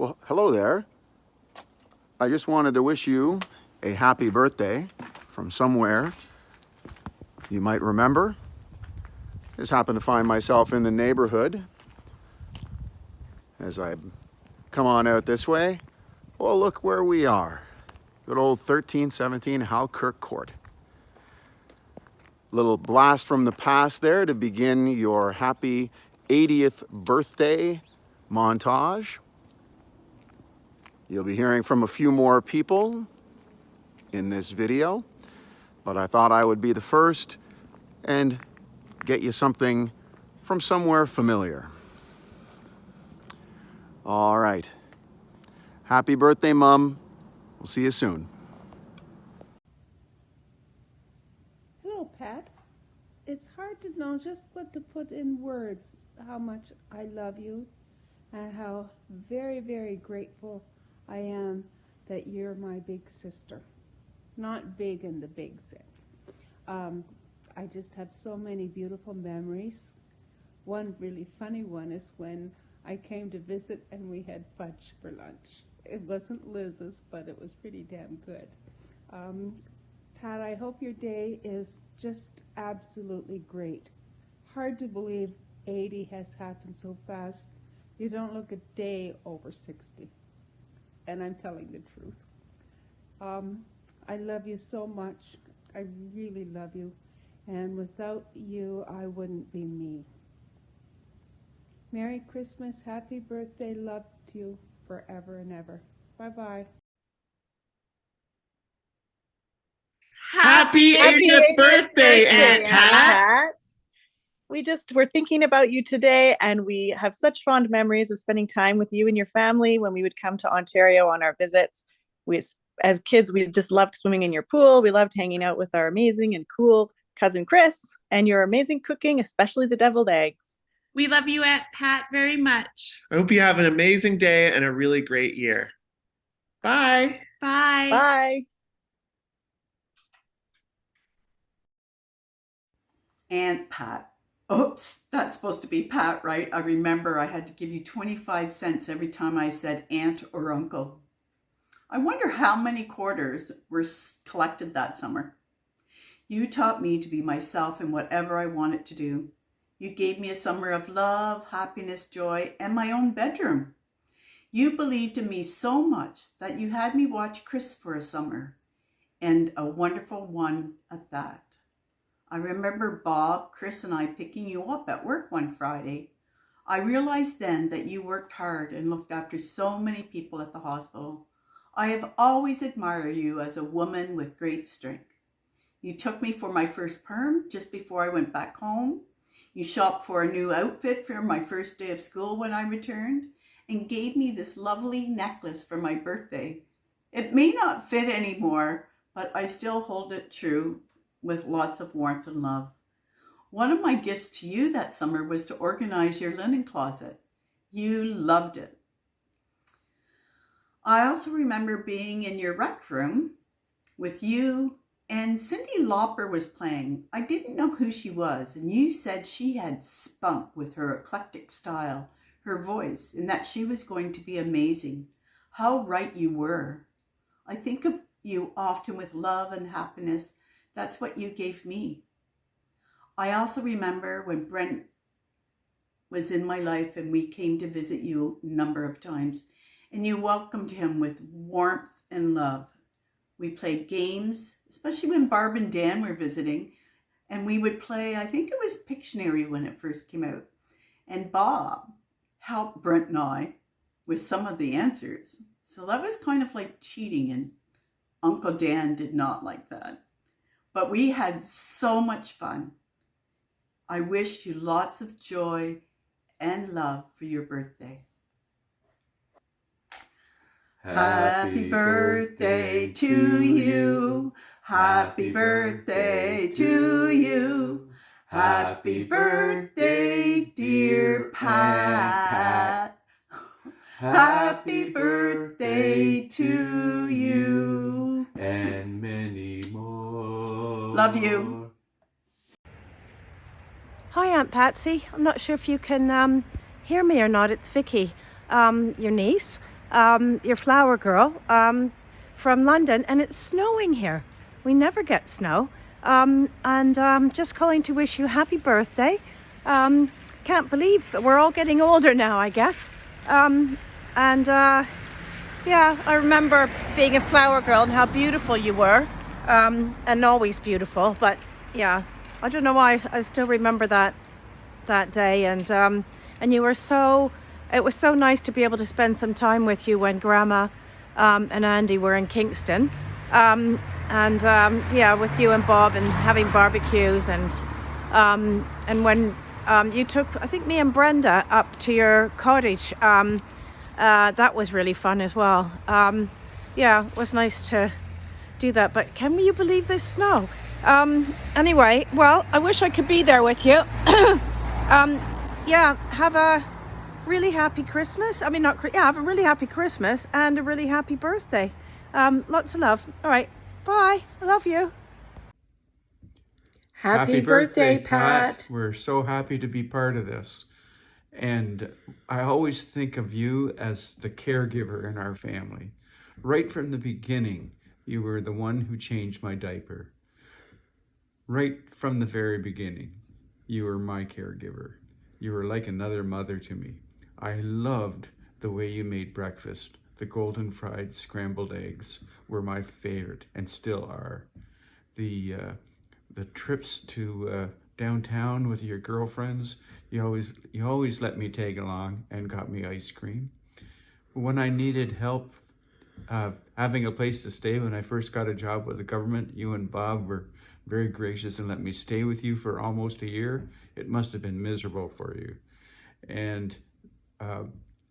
Well, hello there. I just wanted to wish you a happy birthday from somewhere you might remember. Just happened to find myself in the neighborhood as I come on out this way. Well, look where we are. Good old 1317 Halkirk Court. Little blast from the past there to begin your happy 80th birthday montage. You'll be hearing from a few more people in this video, but I thought I would be the first and get you something from somewhere familiar. All right. Happy birthday, Mom. We'll see you soon. Hello, Pat. It's hard to know just what to put in words how much I love you and how very, very grateful I am that you're my big sister. Not big in the big sense. I just have so many beautiful memories. One really funny one is when I came to visit and we had fudge for lunch. It wasn't Liz's, but it was pretty damn good. Pat, I hope your day is just absolutely great. Hard to believe 80 has happened so fast. You don't look a day over 60. And I'm telling the truth. I love you so much. I really love you. And without you, I wouldn't be me. Merry Christmas, happy birthday, love to you forever and ever. Bye-bye. Happy 80th birthday, Aunt Pat. Pat. We just were thinking about you today, and we have such fond memories of spending time with you and your family when we would come to Ontario on our visits. As kids, we just loved swimming in your pool. We loved hanging out with our amazing and cool cousin Chris, and your amazing cooking, especially the deviled eggs. We love you, Aunt Pat, very much. I hope you have an amazing day and a really great year. Bye. Bye. Bye. Aunt Pat. Oops, that's supposed to be Pat, right? I remember I had to give you 25 cents every time I said aunt or uncle. I wonder how many quarters were collected that summer. You taught me to be myself in whatever I wanted to do. You gave me a summer of love, happiness, joy, and my own bedroom. You believed in me so much that you had me watch Chris for a summer, and a wonderful one at that. I remember Bob, Chris, and I picking you up at work one Friday. I realized then that you worked hard and looked after so many people at the hospital. I have always admired you as a woman with great strength. You took me for my first perm just before I went back home. You shopped for a new outfit for my first day of school when I returned, and gave me this lovely necklace for my birthday. It may not fit anymore, but I still hold it true with lots of warmth and love. One of my gifts to you that summer was to organize your linen closet. You loved it. I also remember being in your rec room with you, and Cyndi Lauper was playing. I didn't know who she was, and you said she had spunk with her eclectic style, her voice, and that she was going to be amazing. How right you were. I think of you often with love and happiness. That's what you gave me. I also remember when Brent was in my life and we came to visit you a number of times, and you welcomed him with warmth and love. We played games, especially when Barb and Dan were visiting, and we would play, I think it was Pictionary when it first came out. And Bob helped Brent and I with some of the answers. So that was kind of like cheating, and Uncle Dan did not like that. But we had so much fun. I wish you lots of joy and love for your birthday. Happy birthday to you. Happy birthday to you. Happy birthday, dear Pat. Happy birthday to you. And many more. Love you. Hi, Aunt Patsy. I'm not sure if you can hear me or not. It's Vicky, your niece. your flower girl, from London, and it's snowing here. We never get snow. Just calling to wish you happy birthday. Can't believe we're all getting older now, I guess. Yeah, I remember being a flower girl and how beautiful you were, and always beautiful. But yeah, I don't know why I still remember that day, and you were so. It was so nice to be able to spend some time with you when Grandma and Andy were in Kingston, yeah, with you and Bob and having barbecues, and when you took, I think, me and Brenda up to your cottage. That was really fun as well. Yeah, it was nice to do that. But can you believe this snow? Anyway, well, I wish I could be there with you. Yeah, have a really happy Christmas. I mean, have a really happy Christmas and a really happy birthday. Lots of love. All right, bye. I love you. Happy birthday, Pat. We're so happy to be part of this. And I always think of you as the caregiver in our family. Right from the beginning, you were the one who changed my diaper. Right from the very beginning, you were my caregiver. You were like another mother to me. I loved the way you made breakfast. The golden fried scrambled eggs were my favorite and still are. The trips to downtown with your girlfriends, you always let me tag along and got me ice cream. When I needed help having a place to stay, when I first got a job with the government, you and Bob were very gracious and let me stay with you for almost a year. It must have been miserable for you. And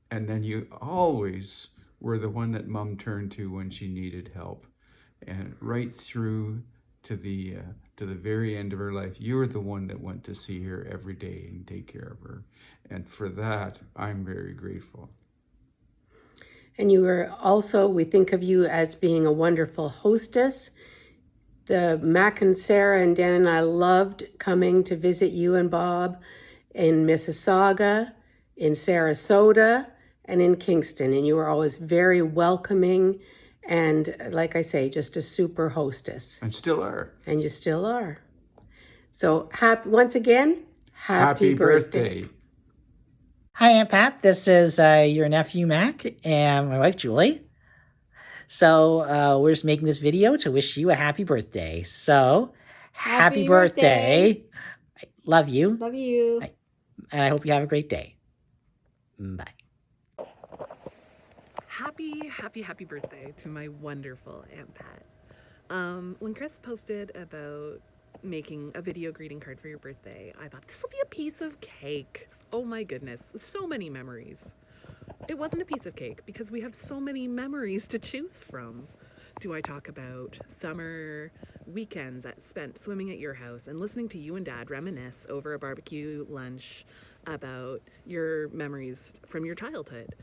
then you always were the one that Mom turned to when she needed help. And right through to the very end of her life, you were the one that went to see her every day and take care of her. And for that, I'm very grateful. And you were also, we think of you as being a wonderful hostess. The Mac and Sarah and Dan and I loved coming to visit you and Bob in Mississauga, in Sarasota, and in Kingston. And you were always very welcoming and, like I say, just a super hostess. And still are. And you still are. So once again, happy birthday. Hi, Aunt Pat. This is your nephew, Mac, and my wife, Julie. So we're just making this video to wish you a happy birthday. So happy birthday. I love you. Love you. And I hope you have a great day. Bye. Happy birthday to my wonderful Aunt Pat. When Chris posted about making a video greeting card for your birthday, I thought this will be a piece of cake. Oh my goodness, so many memories. It wasn't a piece of cake because we have so many memories to choose from. Do I talk about summer weekends spent swimming at your house and listening to you and Dad reminisce over a barbecue lunch about your memories from your childhood?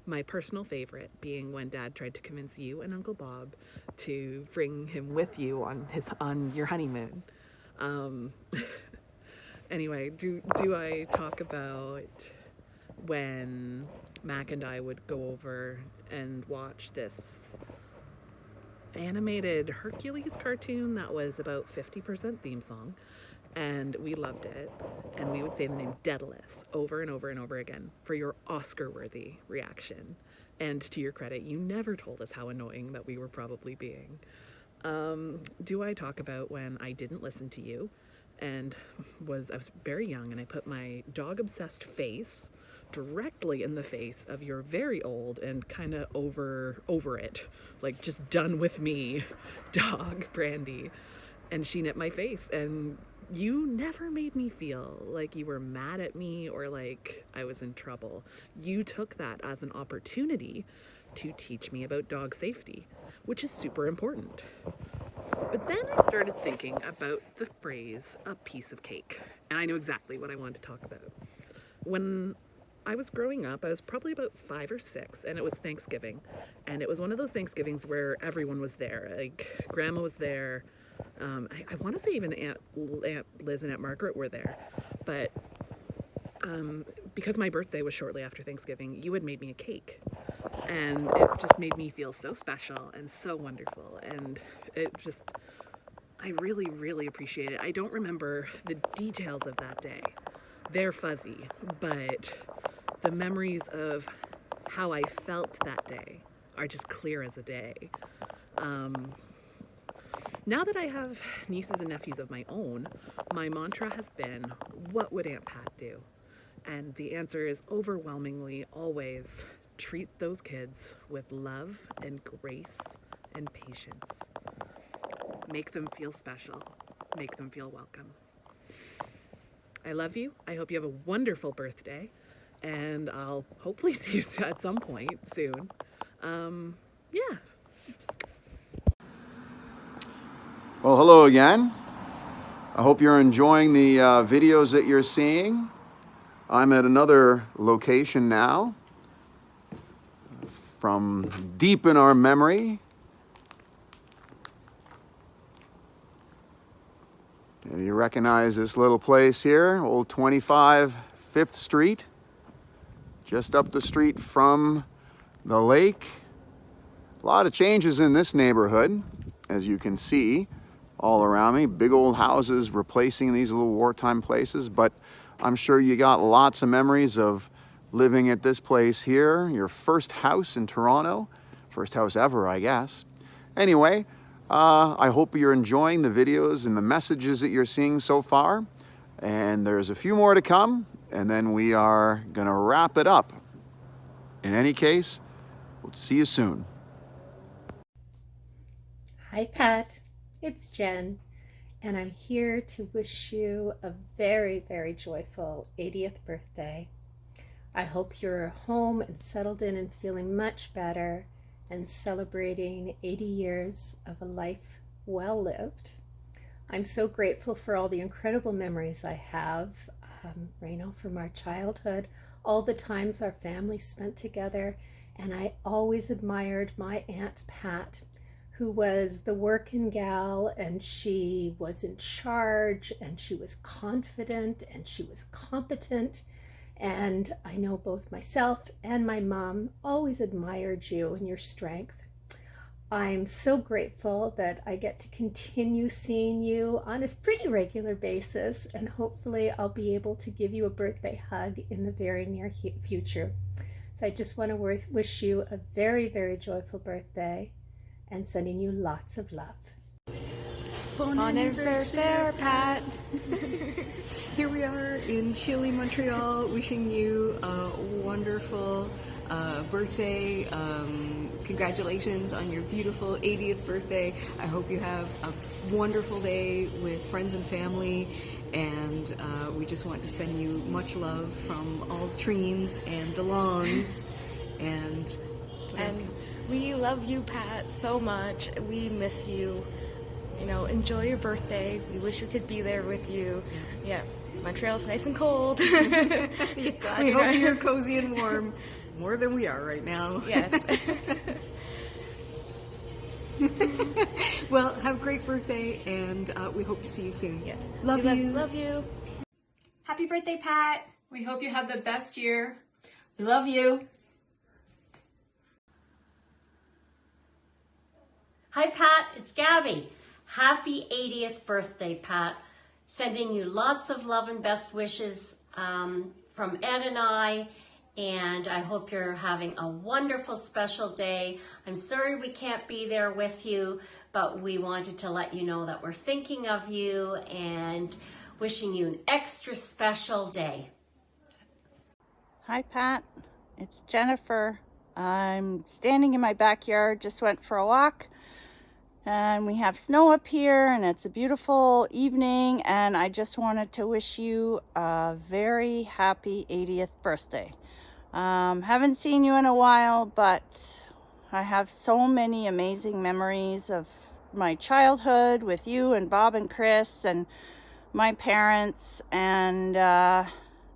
My personal favorite being when Dad tried to convince you and Uncle Bob to bring him with you on your honeymoon. Anyway, do I talk about when Mac and I would go over and watch this animated Hercules cartoon that was about 50% theme song, and we loved it, and we would say the name Daedalus over and over and over again for your Oscar-worthy reaction. And to your credit, you never told us how annoying that we were probably being. Do I talk about when I didn't listen to you and I was very young and I put my dog-obsessed face directly in the face of your very old and kind of over it, like just done with me dog, Brandy, and she nipped my face, and you never made me feel like you were mad at me or like I was in trouble. You took that as an opportunity to teach me about dog safety, which is super important. But then I started thinking about the phrase, a piece of cake, and I know exactly what I wanted to talk about. When I was growing up, I was probably about 5 or 6, and it was Thanksgiving. And it was one of those Thanksgivings where everyone was there. Like, Grandma was there. I want to say even Aunt Liz and Aunt Margaret were there. But because my birthday was shortly after Thanksgiving, you had made me a cake. And it just made me feel so special and so wonderful. And I really, really appreciate it. I don't remember the details of that day. They're fuzzy, but the memories of how I felt that day are just clear as a day. Now that I have nieces and nephews of my own, my mantra has been, what would Aunt Pat do? And the answer is overwhelmingly always, treat those kids with love and grace and patience. Make them feel special. Make them feel welcome. I love you. I hope you have a wonderful birthday. And I'll hopefully see you at some point soon. Yeah. Well, hello again. I hope you're enjoying the videos that you're seeing. I'm at another location now from deep in our memory. And you recognize this little place here, old 25 5th Street, just up the street from the lake. A lot of changes in this neighborhood, as you can see all around me. Big old houses replacing these little wartime places, but I'm sure you got lots of memories of living at this place here, your first house in Toronto, first house ever, I guess. Anyway, I hope you're enjoying the videos and the messages that you're seeing so far, and there's a few more to come, and then we are gonna wrap it up. In any case, we'll see you soon. Hi Pat, it's Jen, and I'm here to wish you a very, very joyful 80th birthday. I hope you're home and settled in and feeling much better and celebrating 80 years of a life well lived. I'm so grateful for all the incredible memories I have, from our childhood, all the times our family spent together, and I always admired my Aunt Pat, who was the working gal, and she was in charge, and she was confident, and she was competent. And I know both myself and my mom always admired you and your strength. I'm so grateful that I get to continue seeing you on a pretty regular basis, and hopefully I'll be able to give you a birthday hug in the very near future. So I just want to wish you a very, very joyful birthday, and sending you lots of love. Bon anniversaire, Pat! Here we are in chilly Montreal, wishing you a wonderful birthday. Congratulations on your beautiful 80th birthday. I hope you have a wonderful day with friends and family, and we just want to send you much love from all Treens and DeLongs, and we love you, Pat, so much. We miss you. You know, enjoy your birthday. We wish we could be there with you. Yeah, Montreal's nice and cold. We hope you're cozy and warm, more than we are right now. Yes. Well, have a great birthday, and we hope to see you soon. Yes. Love you. Love you. Happy birthday, Pat. We hope you have the best year. We love you. Hi, Pat. It's Gabby. Happy 80th birthday, Pat. Sending you lots of love and best wishes from Ed and I hope you're having a wonderful, special day. I'm sorry we can't be there with you, but we wanted to let you know that we're thinking of you and wishing you an extra special day. Hi, Pat. It's Jennifer. I'm standing in my backyard, just went for a walk. And we have snow up here, and it's a beautiful evening, and I just wanted to wish you a very happy 80th birthday. Haven't seen you in a while, but I have so many amazing memories of my childhood with you and Bob and Chris and my parents, and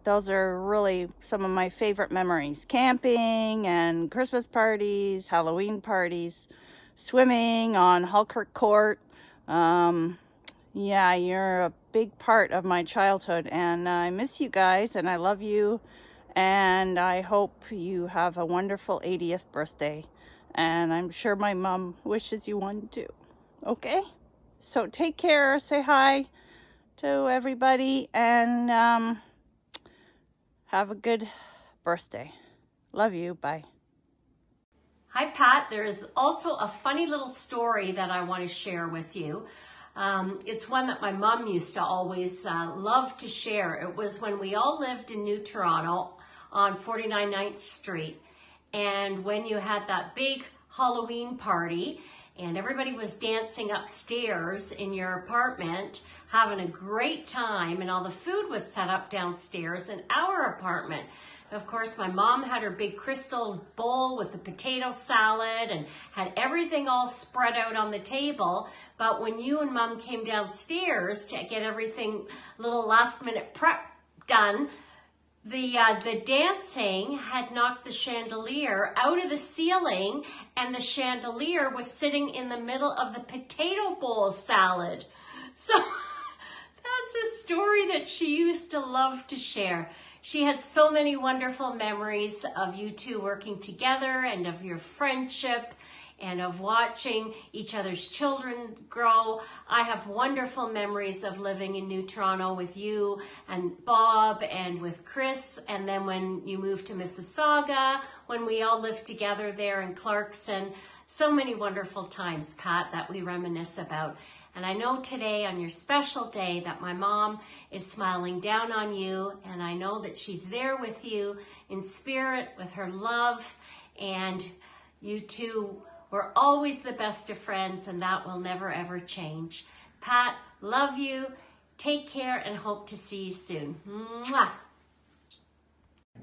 those are really some of my favorite memories. Camping and Christmas parties, Halloween parties, swimming on Halkirk Court. Yeah, you're a big part of my childhood, and I miss you guys, and I love you, And I hope you have a wonderful 80th birthday. And I'm sure my mom wishes you one too. Okay? So take care, say hi to everybody, and have a good birthday. Love you. Bye. Hi, Pat. There's also a funny little story that I want to share with you. It's one that my mom used to always love to share. It was when we all lived in New Toronto on 49 9th Street. And when you had that big Halloween party and everybody was dancing upstairs in your apartment, having a great time, and all the food was set up downstairs in our apartment. Of course, my mom had her big crystal bowl with the potato salad and had everything all spread out on the table. But when you and Mom came downstairs to get everything, little last minute prep done, the dancing had knocked the chandelier out of the ceiling, and the chandelier was sitting in the middle of the potato bowl salad. So that's a story that she used to love to share. She had so many wonderful memories of you two working together and of your friendship and of watching each other's children grow. I have wonderful memories of living in New Toronto with you and Bob and with Chris. And then when you moved to Mississauga, when we all lived together there in Clarkson. So many wonderful times, Pat, that we reminisce about. And I know today on your special day that my mom is smiling down on you, and I know that she's there with you in spirit with her love, and you two were always the best of friends, and that will never ever change. Pat, love you, take care, and hope to see you soon. Mwah.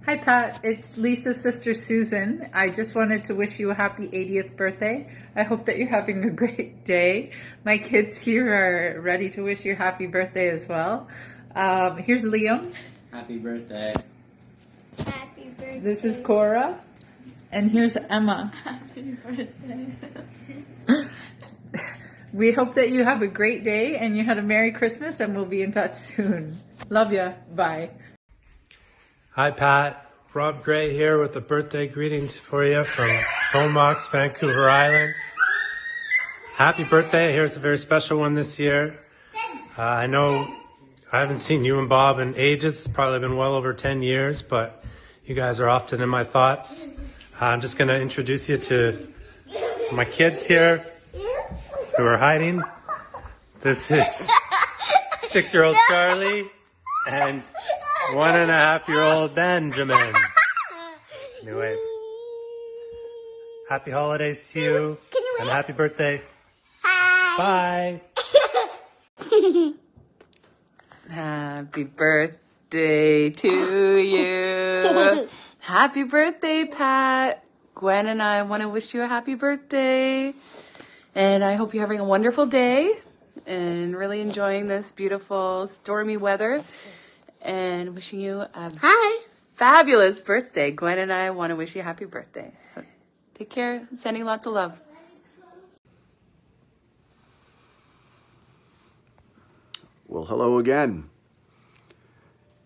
Hi Pat, it's Lisa's sister Susan. I just wanted to wish you a happy 80th birthday. I hope that you're having a great day. My kids here are ready to wish you a happy birthday as well. Here's Liam. Happy birthday. Happy birthday. This is Cora. And here's Emma. Happy birthday. We hope that you have a great day and you had a Merry Christmas, and we'll be in touch soon. Love ya. Bye. Hi, Pat. Rob Gray here with the birthday greetings for you from Comox, Vancouver Island. Happy birthday. Here's a very special one this year. I know I haven't seen you and Bob in ages. It's probably been well over 10 years, but you guys are often in my thoughts. I'm just going to introduce you to my kids here who are hiding. This is 6-year-old Charlie and 1.5-year-old Benjamin. Anyway, happy holidays to you and happy birthday. Bye. Happy birthday to you. Happy birthday, Pat. Gwen and I want to wish you a happy birthday. And I hope you're having a wonderful day and really enjoying this beautiful stormy weather. And wishing you a fabulous birthday. Gwen and I want to wish you a happy birthday. So take care. Sending lots of love. Well, hello again.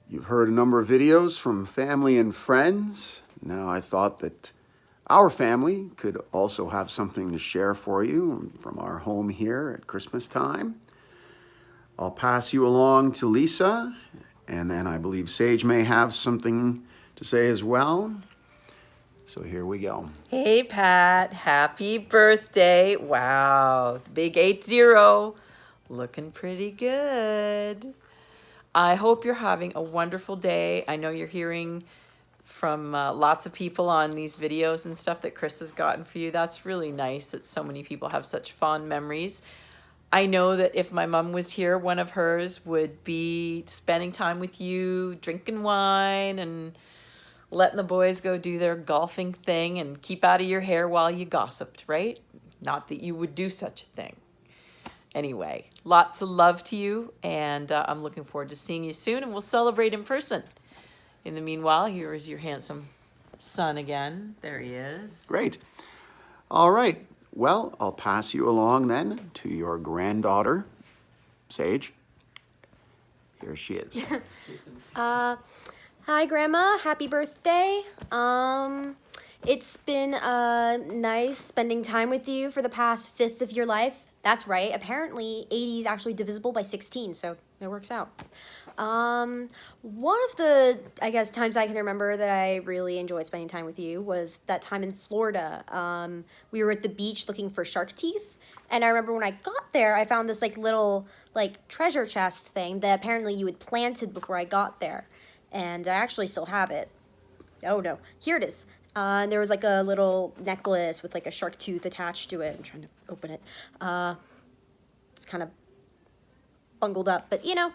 You've heard a number of videos from family and friends. Now I thought that our family could also have something to share for you from our home here at Christmas time. I'll pass you along to Lisa, and then I believe Sage may have something to say as well. So here we go. Hey, Pat. Happy birthday. Wow. The big 80. Looking pretty good. I hope you're having a wonderful day. I know you're hearing from lots of people on these videos and stuff that Chris has gotten for you. That's really nice that so many people have such fond memories. I know that if my mom was here, one of hers would be spending time with you, drinking wine and letting the boys go do their golfing thing and keep out of your hair while you gossiped, right? Not that you would do such a thing. Anyway, lots of love to you, and I'm looking forward to seeing you soon, and we'll celebrate in person. In the meanwhile, here is your handsome son again. There he is. Great. All right. Well, I'll pass you along then to your granddaughter, Sage. Here she is. Hi, Grandma. Happy birthday. It's been nice spending time with you for the past fifth of your life. That's right. Apparently, 80 is actually divisible by 16, so it works out. One of the, I guess, times I can remember that I really enjoyed spending time with you was that time in Florida. We were at the beach looking for shark teeth. And I remember when I got there, I found this like little like treasure chest thing that apparently you had planted before I got there. And I actually still have it. Oh no, here it is. And there was like a little necklace with like a shark tooth attached to it. I'm trying to open it. It's kind of bungled up, but you know.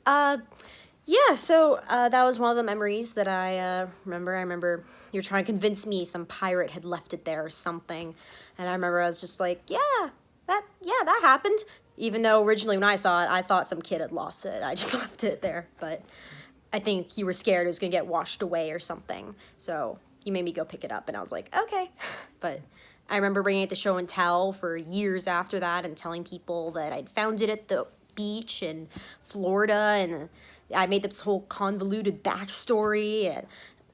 Yeah, so that was one of the memories that I remember. I remember you were trying to convince me some pirate had left it there or something. And I remember I was just like, yeah, that happened. Even though originally when I saw it, I thought some kid had lost it. I just left it there, but I think you were scared it was gonna get washed away or something. So you made me go pick it up, and I was like, okay. But I remember bringing it to show and tell for years after that and telling people that I'd found it at the beach in Florida, and I made this whole convoluted backstory. And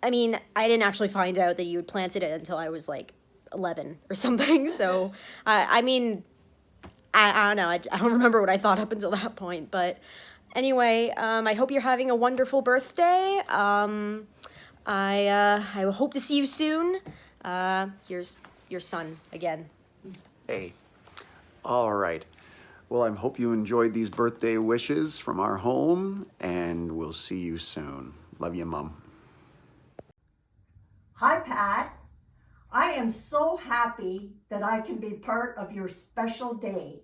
I mean, I didn't actually find out that you had planted it until I was like 11 or something. So I mean, I don't know. I don't remember what I thought up until that point, but anyway, I hope you're having a wonderful birthday. I hope to see you soon. Here's your son again. Hey. All right. Well, I hope you enjoyed these birthday wishes from our home, and we'll see you soon. Love you, Mom. Hi, Pat. I am so happy that I can be part of your special day.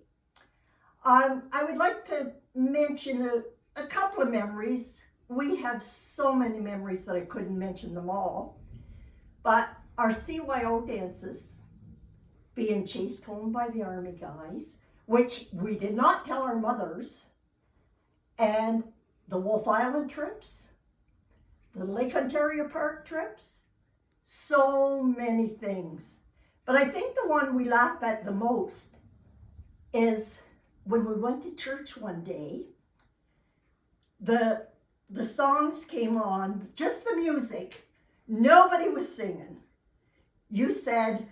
I would like to mention a couple of memories. We have so many memories that I couldn't mention them all. But our CYO dances, being chased home by the army guys, which we did not tell our mothers, and the Wolf Island trips, the Lake Ontario Park trips, so many things. But I think the one we laugh at the most is when we went to church one day, the songs came on, just the music, nobody was singing. You said,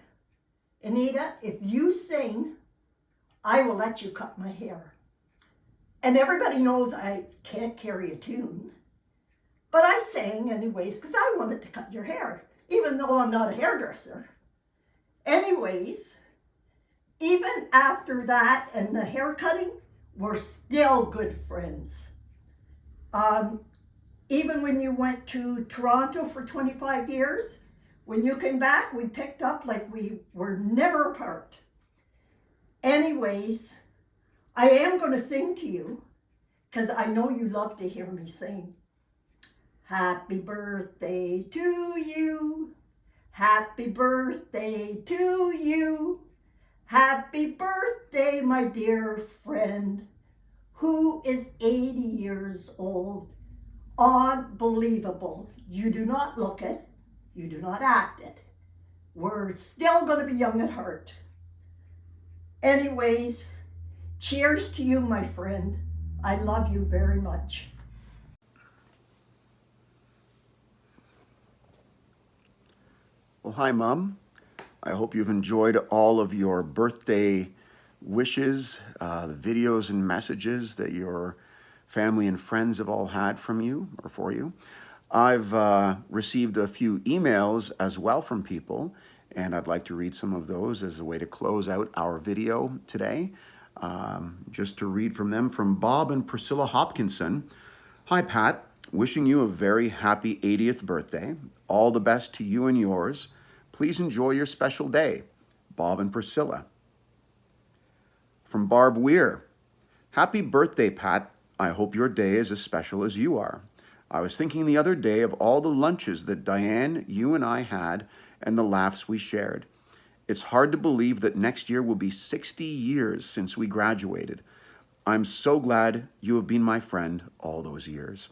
Anita, if you sing, I will let you cut my hair. And everybody knows I can't carry a tune, but I sang anyways because I wanted to cut your hair, even though I'm not a hairdresser. Anyways, even after that and the hair cutting, we're still good friends. Even when you went to Toronto for 25 years, when you came back, we picked up like we were never apart. Anyways, I am going to sing to you because I know you love to hear me sing. Happy birthday to you. Happy birthday to you. Happy birthday, my dear friend, who is 80 years old. Unbelievable. You do not look it. You do not act it. We're still going to be young at heart. Anyways, cheers to you, my friend. I love you very much. Well, hi, Mom. I hope you've enjoyed all of your birthday wishes, the videos and messages that your family and friends have all had from you or for you. I've received a few emails as well from people, and I'd like to read some of those as a way to close out our video today. Just to read from them, from Bob and Priscilla Hopkinson. Hi, Pat. Wishing you a very happy 80th birthday. All the best to you and yours. Please enjoy your special day. Bob and Priscilla. From Barb Weir. Happy birthday, Pat. I hope your day is as special as you are. I was thinking the other day of all the lunches that Diane, you and I had and the laughs we shared. It's hard to believe that next year will be 60 years since we graduated. I'm so glad you have been my friend all those years.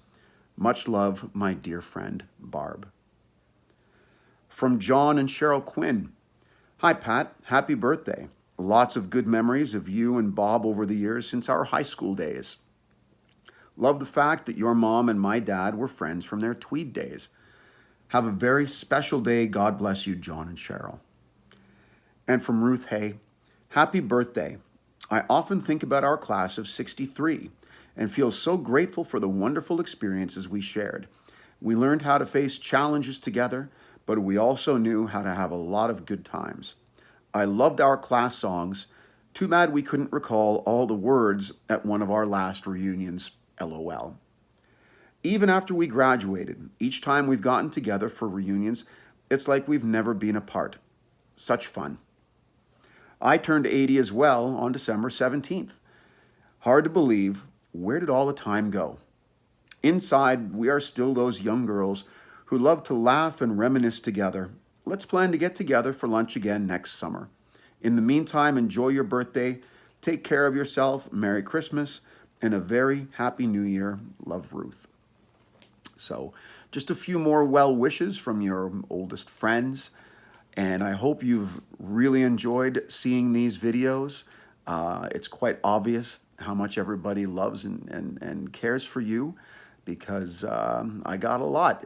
Much love, my dear friend, Barb. From John and Cheryl Quinn. Hi, Pat. Happy birthday. Lots of good memories of you and Bob over the years since our high school days. Love the fact that your mom and my dad were friends from their Tweed days. Have a very special day. God bless you, John and Cheryl. And from Ruth Hay, happy birthday. I often think about our class of 63 and feel so grateful for the wonderful experiences we shared. We learned how to face challenges together, but we also knew how to have a lot of good times. I loved our class songs. Too bad we couldn't recall all the words at one of our last reunions, LOL. Even after we graduated, each time we've gotten together for reunions, it's like we've never been apart. Such fun. I turned 80 as well on December 17th. Hard to believe, where did all the time go? Inside, we are still those young girls who love to laugh and reminisce together. Let's plan to get together for lunch again next summer. In the meantime, enjoy your birthday, take care of yourself, Merry Christmas, and a very Happy New Year. Love, Ruth. So, just a few more well wishes from your oldest friends. And I hope you've really enjoyed seeing these videos. It's quite obvious how much everybody loves and cares for you, because I got a lot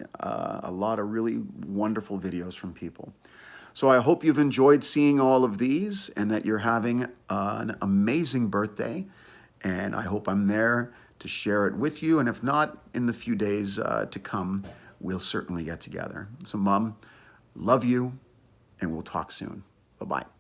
of really wonderful videos from people. So I hope you've enjoyed seeing all of these and that you're having an amazing birthday. And I hope I'm there to share it with you. And if not, in the few days to come, we'll certainly get together. So Mom, love you. And we'll talk soon. Bye-bye.